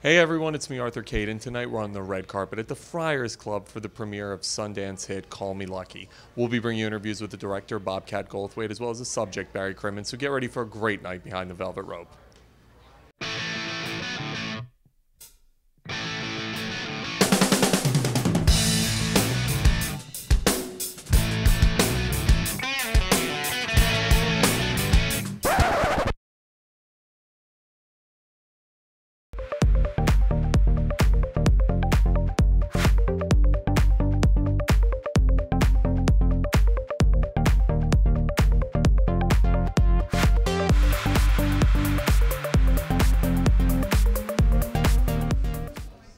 Hey everyone, it's me, Arthur Kade, and tonight we're on the red carpet at the Friars Club for the premiere of Sundance hit Call Me Lucky. We'll be bringing you interviews with the director, Bobcat Goldthwait, as well as the subject, Barry Crimmins, so get ready for a great night behind the velvet rope.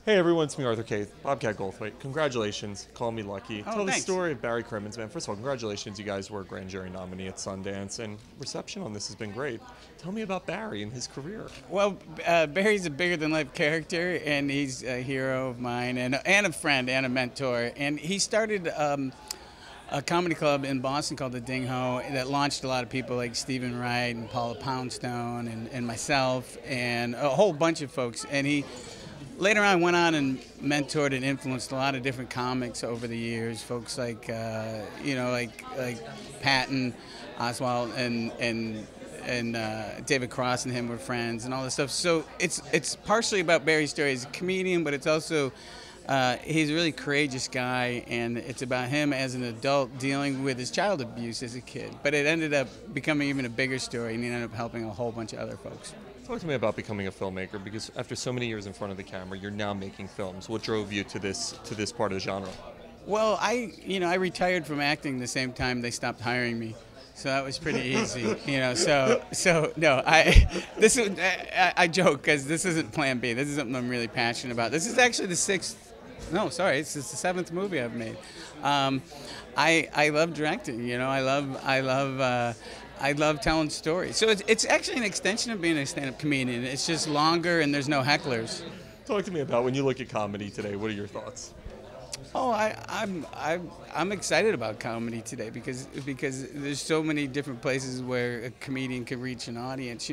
Hey everyone, it's me, Arthur Kade, Bobcat Goldthwait. Congratulations, Call Me Lucky. Tell the story of Barry Crimmins, man. First of all, congratulations, you guys were a grand jury nominee at Sundance, and reception on this has been great. Tell me about Barry and his career. Well, Barry's a bigger-than-life character, and he's a hero of mine, and a friend, and a mentor. And he started a comedy club in Boston called the Ding Ho that launched a lot of people like Stephen Wright and Paula Poundstone and myself and a whole bunch of folks. And he later on went on and mentored and influenced a lot of different comics over the years. Folks like like Patton Oswalt and David Cross and him were friends and all this stuff. So it's partially about Barry's story as a comedian, but it's also he's a really courageous guy, and it's about him as an adult dealing with his child abuse as a kid. But it ended up becoming even a bigger story, and he ended up helping a whole bunch of other folks. Talk to me about becoming a filmmaker, because after so many years in front of the camera, you're now making films. What drove you to this part of the genre? Well, I retired from acting the same time they stopped hiring me, so that was pretty easy. I joke because this isn't Plan B. This is something I'm really passionate about. This is actually the seventh movie I've made. I love directing. I love telling stories. So it's actually an extension of being a stand-up comedian. It's just longer and there's no hecklers. Talk to me about when you look at comedy today. What are your thoughts? Oh, I'm excited about comedy today because there's so many different places where a comedian can reach an audience.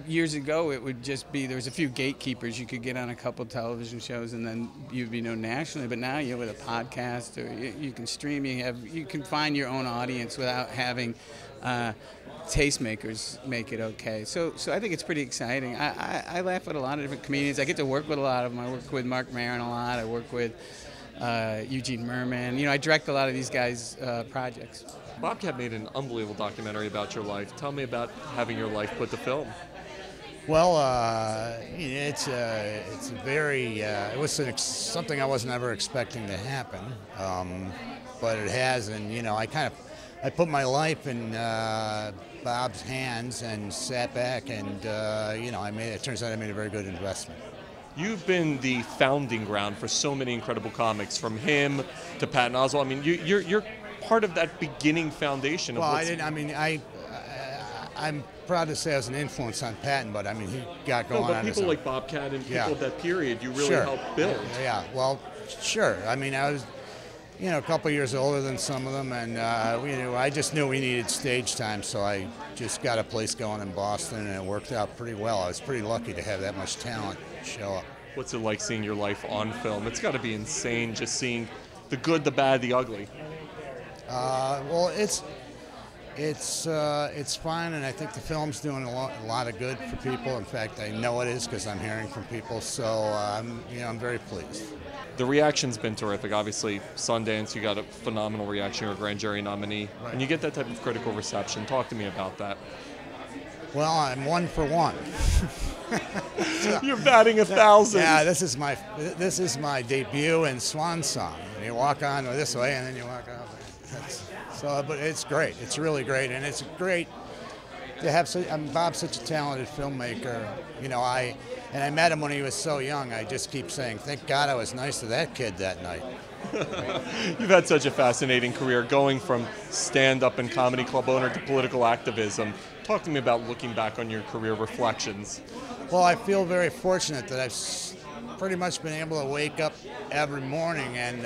Years ago, it would just be there was a few gatekeepers. You could get on a couple television shows and then you'd be known nationally. But now with a podcast or you can stream. You can find your own audience without having tastemakers make it okay. So I think it's pretty exciting. I laugh at a lot of different comedians. I get to work with a lot of them. I work with Mark Maron a lot. I work with Eugene Merman. I direct a lot of these guys' projects. Bobcat made an unbelievable documentary about your life. Tell me about having your life put to film. Well, it was something I wasn't ever expecting to happen, but it has, and I put my life in Bob's hands and sat back, and it turns out I made a very good investment. You've been the founding ground for so many incredible comics, from him to Patton Oswalt. I mean, you're part of that beginning foundation. I'm proud to say I was an influence on Patton, but he got going on his own. People like Bobcat and people of that period, you really helped build. Yeah, well, sure. I was, a couple years older than some of them, and I just knew we needed stage time, so I just got a place going in Boston, and it worked out pretty well. I was pretty lucky to have that much talent show up. What's it like seeing your life on film? It's got to be insane just seeing the good, the bad, the ugly. Well, it's fine, and I think the film's doing a lot of good for people. In fact, I know it is because I'm hearing from people. So I'm very pleased. The reaction's been terrific. Obviously, Sundance, you got a phenomenal reaction. You're a grand jury nominee, right. And you get that type of critical reception. Talk to me about that. Well, I'm 1 for 1. You're batting 1,000. Yeah, this is my debut and swan song. You walk on this way, and then you walk out. But it's great. It's really great, and it's great to have. Bob's such a talented filmmaker. I met him when he was so young. I just keep saying, thank God I was nice to that kid that night. You've had such a fascinating career, going from stand-up and comedy club owner to political activism. Talk to me about looking back on your career reflections. Well, I feel very fortunate that I've pretty much been able to wake up every morning and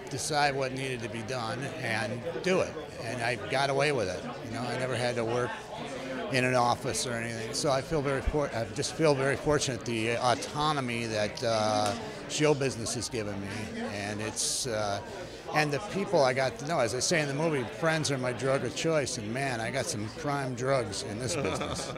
decide what needed to be done and do it. And I got away with it. I never had to work in an office or anything. So I just feel very fortunate the autonomy that show business has given me, and it's and the people I got to know. As I say in the movie, friends are my drug of choice, and man, I got some prime drugs in this business.